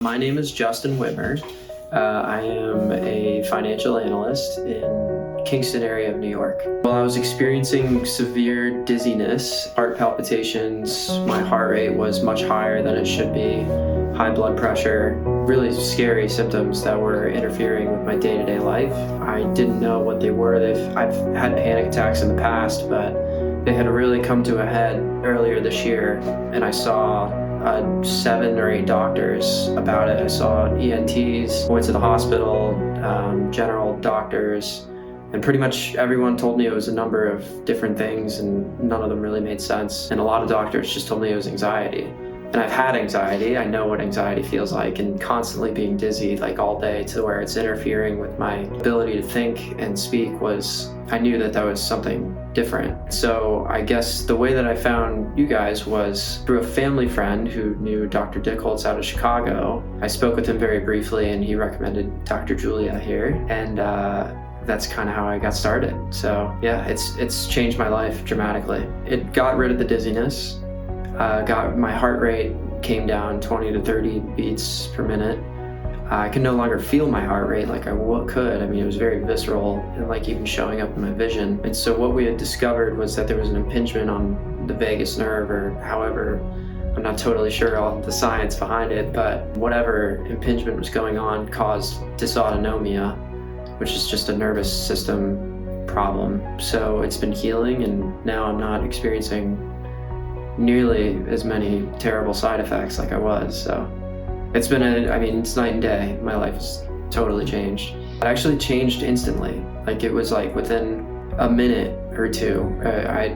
My name is Justin Whitmer. I am a financial analyst in Kingston area of New York. While I was experiencing severe dizziness, heart palpitations, my heart rate was much higher than it should be, high blood pressure, really scary symptoms that were interfering with my day-to-day life. I didn't know what they were. I've had panic attacks in the past, but they had really come to a head earlier this year, and I saw 7 or 8 doctors about it. I saw ENTs, went to the hospital, general doctors, and pretty much everyone told me it was a number of different things, and none of them really made sense. And a lot of doctors just told me it was anxiety. And I've had anxiety. I know what anxiety feels like, and constantly being dizzy like all day to where it's interfering with my ability to think and speak I knew that was something different. So I guess the way that I found you guys was through a family friend who knew Dr. Dickholz out of Chicago. I spoke with him very briefly, and he recommended Dr. Julia here, and that's kind of how I got started. So yeah, it's changed my life dramatically. It got rid of the dizziness. My heart rate came down 20 to 30 beats per minute. I could no longer feel my heart rate like I could. I mean, it was very visceral and like even showing up in my vision. And so what we had discovered was that there was an impingement on the vagus nerve, or however, I'm not totally sure all the science behind it, but whatever impingement was going on caused dysautonomia, which is just a nervous system problem. So it's been healing, and now I'm not experiencing nearly as many terrible side effects like I was. So it's been it's night and day. My life has totally changed. It actually changed instantly. Like it was like within a minute or two. I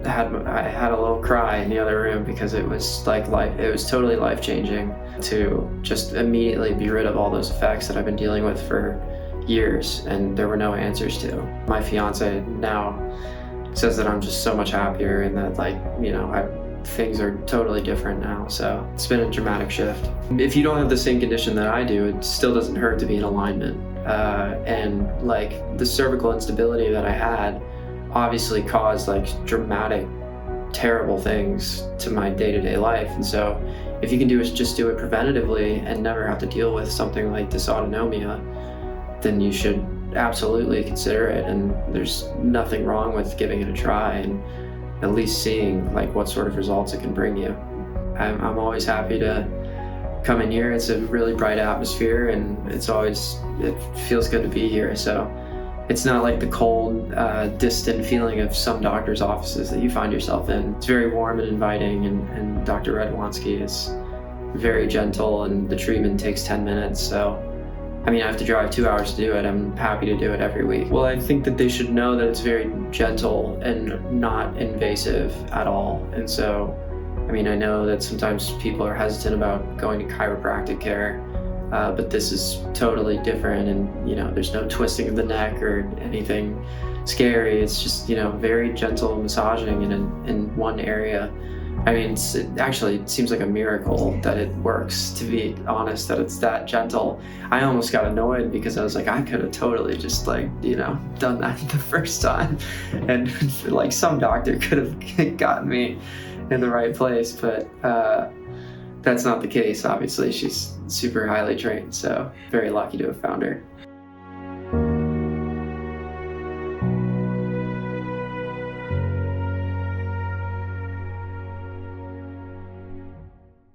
had a little cry in the other room because it was like it was totally life-changing to just immediately be rid of all those effects that I've been dealing with for years and there were no answers to. My fiance now says that I'm just so much happier and that things are totally different now. So it's been a dramatic shift. If you don't have the same condition that I do, it still doesn't hurt to be in alignment. And like the cervical instability that I had obviously caused like dramatic, terrible things to my day-to-day life. And so if you can just do it preventatively and never have to deal with something like dysautonomia, then you should absolutely consider it. And there's nothing wrong with giving it a try and at least seeing like what sort of results it can bring you. I'm always happy to come in here. It's a really bright atmosphere, and it feels good to be here. So it's not like the cold, distant feeling of some doctor's offices that you find yourself in. It's very warm and inviting, and Dr. Redwanski is very gentle, and the treatment takes 10 minutes. So I have to drive 2 hours to do it. I'm happy to do it every week. Well, I think that they should know that it's very gentle and not invasive at all. And so, I know that sometimes people are hesitant about going to chiropractic care, but this is totally different. And, there's no twisting of the neck or anything scary. It's just, very gentle massaging in one area. It seems like a miracle that it works, to be honest, that it's that gentle. I almost got annoyed because I was like, I could have totally just done that the first time. And like some doctor could have gotten me in the right place, but that's not the case. Obviously, she's super highly trained, so very lucky to have found her.